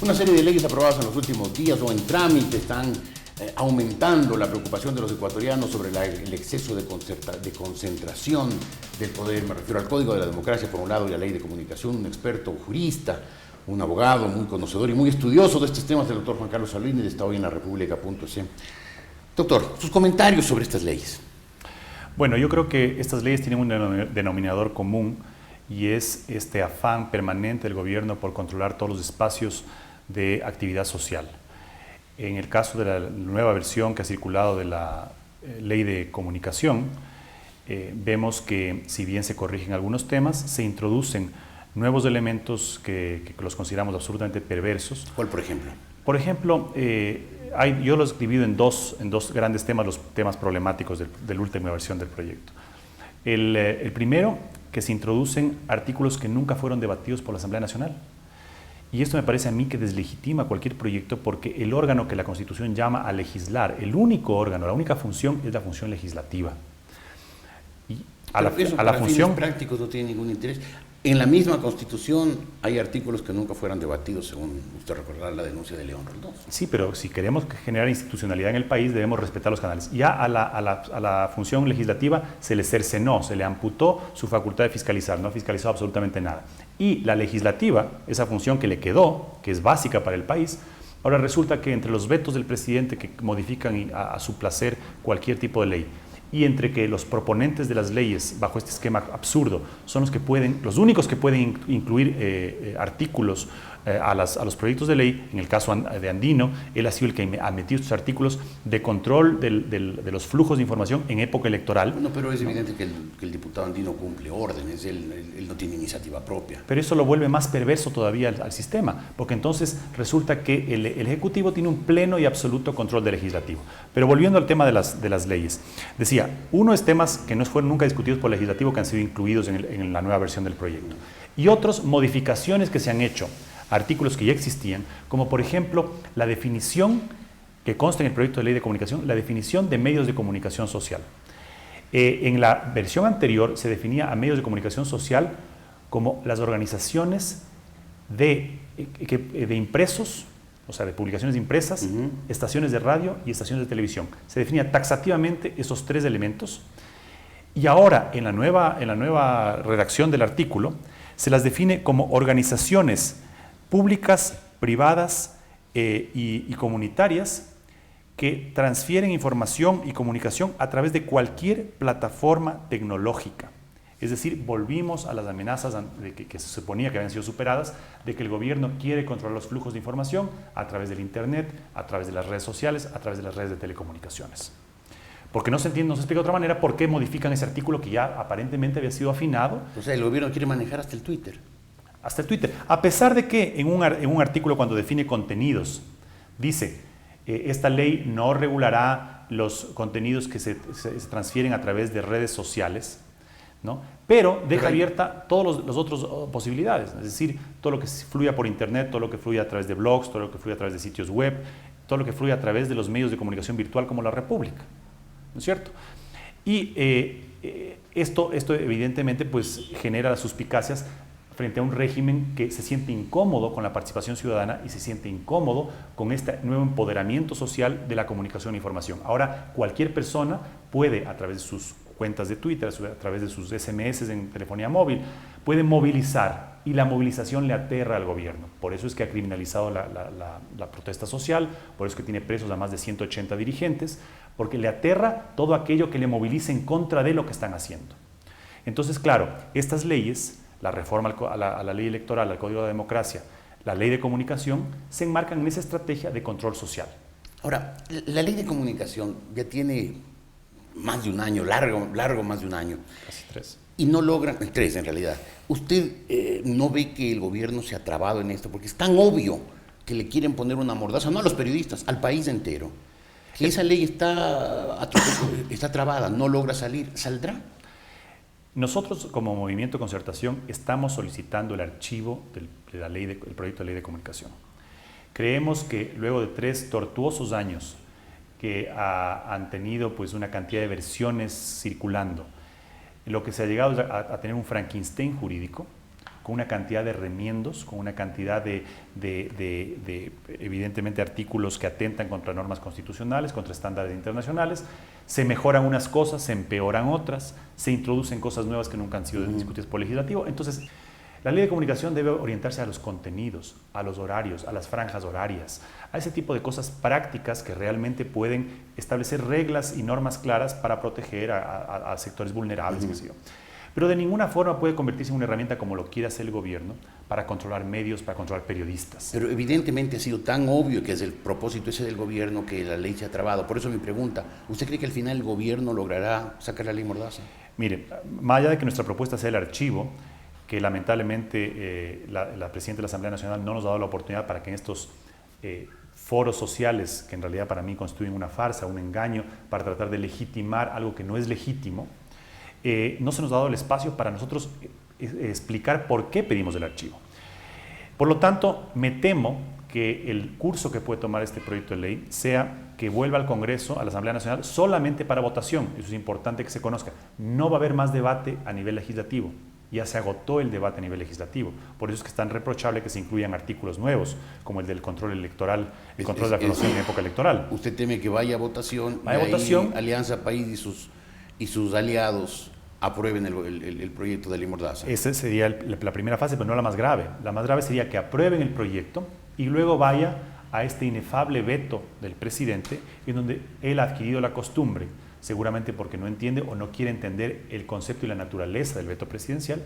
Una serie de leyes aprobadas en los últimos días o en trámite están aumentando la preocupación de los ecuatorianos sobre el exceso de concentración del poder. Me refiero al Código de la Democracia, por un lado, y la Ley de Comunicación. Un experto jurista, un abogado muy conocedor y muy estudioso de estos temas, el doctor Juan Carlos Salvini, está hoy en la República.es. Doctor, sus comentarios sobre estas leyes. Bueno, yo creo que estas leyes tienen un denominador común y es este afán permanente del gobierno por controlar todos los espacios de actividad social. En el caso de la nueva versión que ha circulado de la Ley de Comunicación, vemos que si bien se corrigen algunos temas, se introducen nuevos elementos que los consideramos absolutamente perversos. ¿Cuál, por ejemplo? Por ejemplo, yo los he dividido en dos grandes temas, los temas problemáticos de la última versión del proyecto. El primero, que se introducen artículos que nunca fueron debatidos por la Asamblea Nacional. Y esto me parece a mí que deslegitima cualquier proyecto porque el órgano que la Constitución llama a legislar, el único órgano, la única función es la función legislativa. Y a la función fines prácticos no tiene ningún interés. En la misma Constitución hay artículos que nunca fueron debatidos, según usted recordará la denuncia de León Roldós. Sí, pero si queremos generar institucionalidad en el país, debemos respetar los canales. Ya a la función legislativa se le cercenó, se le amputó su facultad de fiscalizar, no ha fiscalizado absolutamente nada. Y la legislativa, esa función que le quedó, que es básica para el país, ahora resulta que entre los vetos del presidente que modifican a su placer cualquier tipo de ley, y entre que los proponentes de las leyes bajo este esquema absurdo son los únicos que pueden incluir artículos a los proyectos de ley. En el caso de Andino, él ha sido el que ha metido estos artículos de control de los flujos de información en época electoral. Bueno, pero es evidente que el diputado Andino cumple órdenes, él no tiene iniciativa propia. Pero eso lo vuelve más perverso todavía al sistema, porque entonces resulta que el Ejecutivo tiene un pleno y absoluto control del Legislativo. Pero volviendo al tema de las leyes, decía, uno es temas que no fueron nunca discutidos por el Legislativo, que han sido incluidos en la nueva versión del proyecto. Y otros, modificaciones que se han hecho, artículos que ya existían, como por ejemplo la definición que consta en el proyecto de ley de comunicación, la definición de medios de comunicación social. En la versión anterior se definía a medios de comunicación social como las organizaciones de impresos, o sea, de publicaciones impresas, estaciones de radio y estaciones de televisión. Se definía taxativamente esos tres elementos y ahora en la nueva redacción del artículo se las define como organizaciones públicas, privadas y comunitarias que transfieren información y comunicación a través de cualquier plataforma tecnológica. Es decir, volvimos a las amenazas que se suponía que habían sido superadas, de que el gobierno quiere controlar los flujos de información a través del Internet, a través de las redes sociales, a través de las redes de telecomunicaciones. Porque no se entiende, no se explica de otra manera por qué modifican ese artículo que ya aparentemente había sido afinado. O sea, el gobierno quiere manejar hasta el Twitter. Hasta el Twitter. A pesar de que en un artículo cuando define contenidos, dice, esta ley no regulará los contenidos que se transfieren a través de redes sociales, ¿no? Pero deja abierta todas las otras posibilidades, es decir, todo lo que fluya por internet, todo lo que fluya a través de blogs, todo lo que fluya a través de sitios web, todo lo que fluya a través de los medios de comunicación virtual como la República, ¿no es cierto? Y esto evidentemente pues genera las suspicacias frente a un régimen que se siente incómodo con la participación ciudadana y se siente incómodo con este nuevo empoderamiento social de la comunicación e información. Ahora, cualquier persona puede, a través de sus cuentas de Twitter, a través de sus SMS en telefonía móvil, puede movilizar, y la movilización le aterra al gobierno. Por eso es que ha criminalizado la protesta social, por eso es que tiene presos a más de 180 dirigentes, porque le aterra todo aquello que le movilice en contra de lo que están haciendo. Entonces, claro, estas leyes, la reforma a la ley electoral, al Código de Democracia, la ley de comunicación, se enmarcan en esa estrategia de control social. Ahora, la ley de comunicación ya tiene más de un año, largo más de un año. Casi 3. Y no logran, 3 en realidad. ¿Usted no ve que el gobierno se ha trabado en esto? Porque es tan obvio que le quieren poner una mordaza, no a los periodistas, al país entero. Que esa ley está trabada, no logra salir. ¿Saldrá? Nosotros, como Movimiento Concertación, estamos solicitando el archivo del proyecto de ley de comunicación. Creemos que luego de 3 tortuosos años que han tenido pues, una cantidad de versiones circulando, lo que se ha llegado a tener un Frankenstein jurídico, con una cantidad de remiendos, con una cantidad de evidentemente artículos que atentan contra normas constitucionales, contra estándares internacionales. Se mejoran unas cosas, se empeoran otras, se introducen cosas nuevas que nunca han sido discutidas por el legislativo. Entonces, la ley de comunicación debe orientarse a los contenidos, a los horarios, a las franjas horarias, a ese tipo de cosas prácticas que realmente pueden establecer reglas y normas claras para proteger a sectores vulnerables, qué sé yo. Pero de ninguna forma puede convertirse en una herramienta como lo quiere hacer el gobierno para controlar medios, para controlar periodistas. Pero evidentemente ha sido tan obvio que es el propósito ese del gobierno que la ley se ha trabado. Por eso mi pregunta, ¿usted cree que al final el gobierno logrará sacar la ley Mordaza? Mire, más allá de que nuestra propuesta sea el archivo, que lamentablemente la presidenta de la Asamblea Nacional no nos ha dado la oportunidad para que en estos foros sociales, que en realidad para mí constituyen una farsa, un engaño, para tratar de legitimar algo que no es legítimo, no se nos ha dado el espacio para nosotros explicar por qué pedimos el archivo. Por lo tanto, me temo que el curso que puede tomar este proyecto de ley sea que vuelva al Congreso, a la Asamblea Nacional, solamente para votación. Eso es importante que se conozca. No va a haber más debate a nivel legislativo. Ya se agotó el debate a nivel legislativo. Por eso es que es tan reprochable que se incluyan artículos nuevos, como el del control electoral, el control de la clonación en época electoral. ¿Usted teme que vaya a votación y Alianza País y sus aliados aprueben el proyecto de ley Mordaza? Esa sería la primera fase, pero no la más grave. La más grave sería que aprueben el proyecto y luego vaya a este inefable veto del presidente, en donde él ha adquirido la costumbre, seguramente porque no entiende o no quiere entender el concepto y la naturaleza del veto presidencial,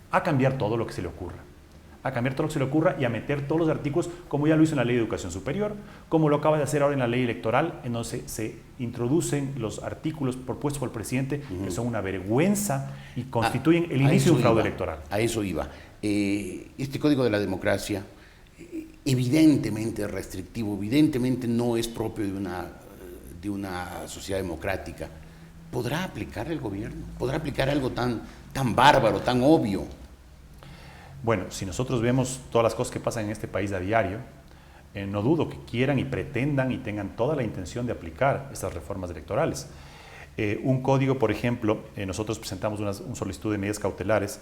a cambiar todo lo que se le ocurra. A cambiar todo lo que se le ocurra y a meter todos los artículos, como ya lo hizo en la Ley de Educación Superior, como lo acaba de hacer ahora en la Ley Electoral, en donde se introducen los artículos propuestos por el presidente, que son una vergüenza y constituyen el inicio de un fraude electoral. A eso iba. Este Código de la Democracia, evidentemente es restrictivo, evidentemente no es propio de una sociedad democrática. ¿Podrá aplicar el gobierno? ¿Podrá aplicar algo tan bárbaro, tan obvio? Bueno, si nosotros vemos todas las cosas que pasan en este país a diario, no dudo que quieran y pretendan y tengan toda la intención de aplicar estas reformas electorales. Un código, por ejemplo, nosotros presentamos un solicitud de medidas cautelares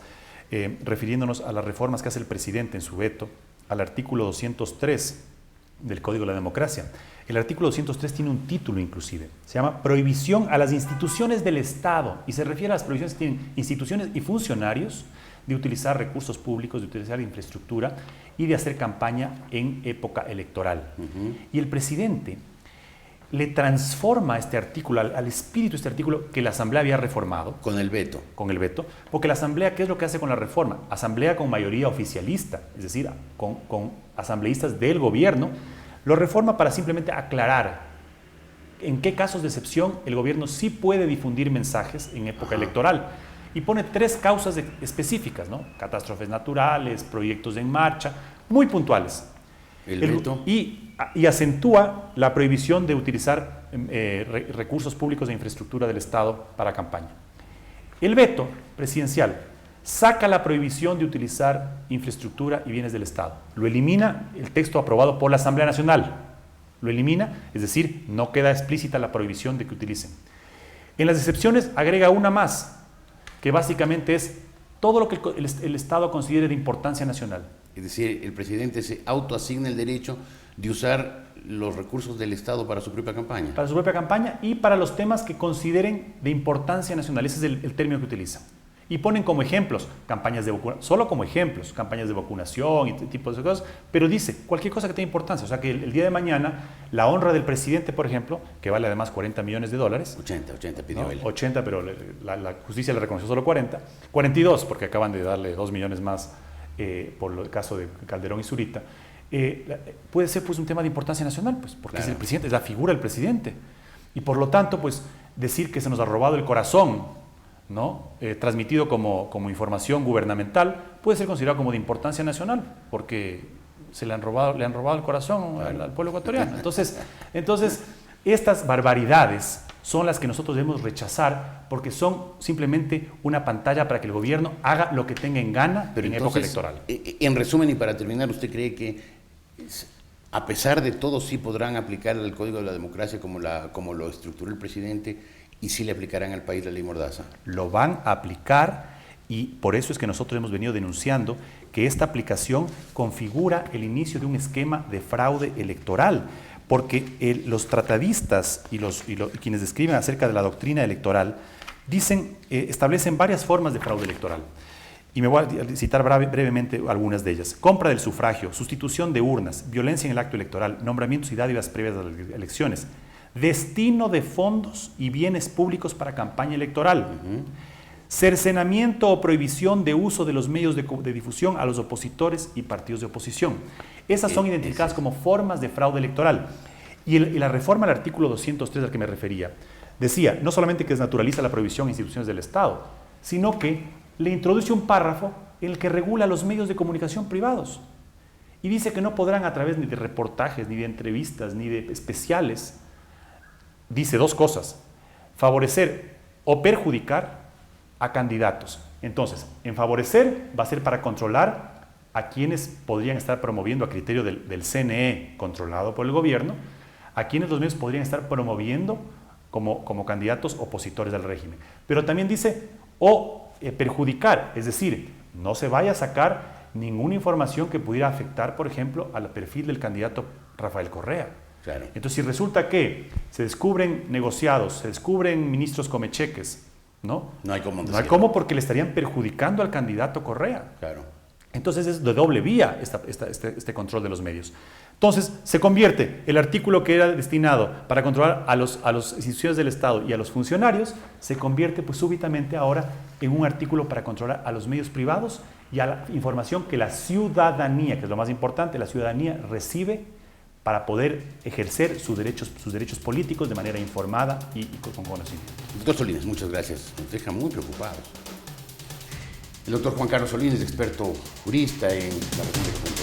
refiriéndonos a las reformas que hace el presidente en su veto al artículo 203 del Código de la Democracia. El artículo 203 tiene un título inclusive, se llama Prohibición a las instituciones del Estado, y se refiere a las prohibiciones que tienen instituciones y funcionarios de utilizar recursos públicos, de utilizar infraestructura y de hacer campaña en época electoral. Y el presidente le transforma este artículo, al espíritu de este artículo que la Asamblea había reformado. Con el veto. Con el veto, porque la Asamblea, ¿qué es lo que hace con la reforma? Asamblea con mayoría oficialista, es decir, con asambleístas del gobierno, lo reforma para simplemente aclarar en qué casos de excepción el gobierno sí puede difundir mensajes en época electoral. Y pone 3 causas específicas, ¿no? Catástrofes naturales, proyectos en marcha, muy puntuales. El veto. Y acentúa la prohibición de utilizar recursos públicos de infraestructura del Estado para campaña. El veto presidencial saca la prohibición de utilizar infraestructura y bienes del Estado. Lo elimina el texto aprobado por la Asamblea Nacional. Lo elimina, es decir, no queda explícita la prohibición de que utilicen. En las excepciones agrega una más, que básicamente es todo lo que el Estado considere de importancia nacional. Es decir, el presidente se autoasigna el derecho de usar los recursos del Estado para su propia campaña. Para su propia campaña y para los temas que consideren de importancia nacional. Ese es el término que utiliza. Y ponen como ejemplos campañas de vacunación, solo como ejemplos, campañas de vacunación y tipo de cosas, pero dice cualquier cosa que tenga importancia. O sea que el día de mañana, la honra del presidente, por ejemplo, que vale además $40 millones. 80 pidió ¿no? él. 80, pero la justicia le reconoció solo 40. 42, porque acaban de darle 2 millones más por el caso de Calderón y Zurita. Puede ser pues un tema de importancia nacional, pues, porque claro, es el presidente, es la figura del presidente. Y por lo tanto, pues decir que se nos ha robado el corazón, ¿no? Transmitido como información gubernamental, puede ser considerado como de importancia nacional, porque le han robado el corazón al pueblo ecuatoriano. Entonces, estas barbaridades son las que nosotros debemos rechazar, porque son simplemente una pantalla para que el gobierno haga lo que tenga en gana en época electoral. En resumen y para terminar, ¿usted cree que a pesar de todo sí podrán aplicar el Código de la Democracia como lo estructuró el presidente y sí le aplicarán al país la ley Mordaza? Lo van a aplicar Y por eso es que nosotros hemos venido denunciando que esta aplicación configura el inicio de un esquema de fraude electoral, porque los tratadistas y quienes escriben acerca de la doctrina electoral establecen varias formas de fraude electoral. Y me voy a citar brevemente algunas de ellas. Compra del sufragio, sustitución de urnas, violencia en el acto electoral, nombramientos y dádivas previas a las elecciones, destino de fondos y bienes públicos para campaña electoral, cercenamiento o prohibición de uso de los medios de difusión a los opositores y partidos de oposición. Esas son identificadas como formas de fraude electoral. Y la reforma al artículo 203 al que me refería, decía no solamente que desnaturaliza la prohibición a instituciones del Estado, sino que le introduce un párrafo en el que regula los medios de comunicación privados. Y dice que no podrán, a través ni de reportajes, ni de entrevistas, ni de especiales, dice dos cosas: favorecer o perjudicar a candidatos. Entonces, en favorecer va a ser para controlar a quienes podrían estar promoviendo a criterio del CNE, controlado por el gobierno, a quienes los medios podrían estar promoviendo como candidatos opositores al régimen. Pero también dice perjudicar, es decir, no se vaya a sacar ninguna información que pudiera afectar, por ejemplo, al perfil del candidato Rafael Correa. Claro. Entonces, si resulta que se descubren negociados, se descubren ministros come cheques, ¿no? No hay cómo. No hay cómo, porque le estarían perjudicando al candidato Correa. Claro. Entonces es de doble vía este control de los medios. Entonces se convierte el artículo que era destinado para controlar a las instituciones del Estado y a los funcionarios, se convierte pues súbitamente ahora en un artículo para controlar a los medios privados y a la información que la ciudadanía, que es lo más importante, la ciudadanía recibe para poder ejercer sus derechos políticos de manera informada y con conocimiento. Doctor Solines, muchas gracias. Nos deja muy preocupados. El doctor Juan Carlos Solines, experto jurista en la República.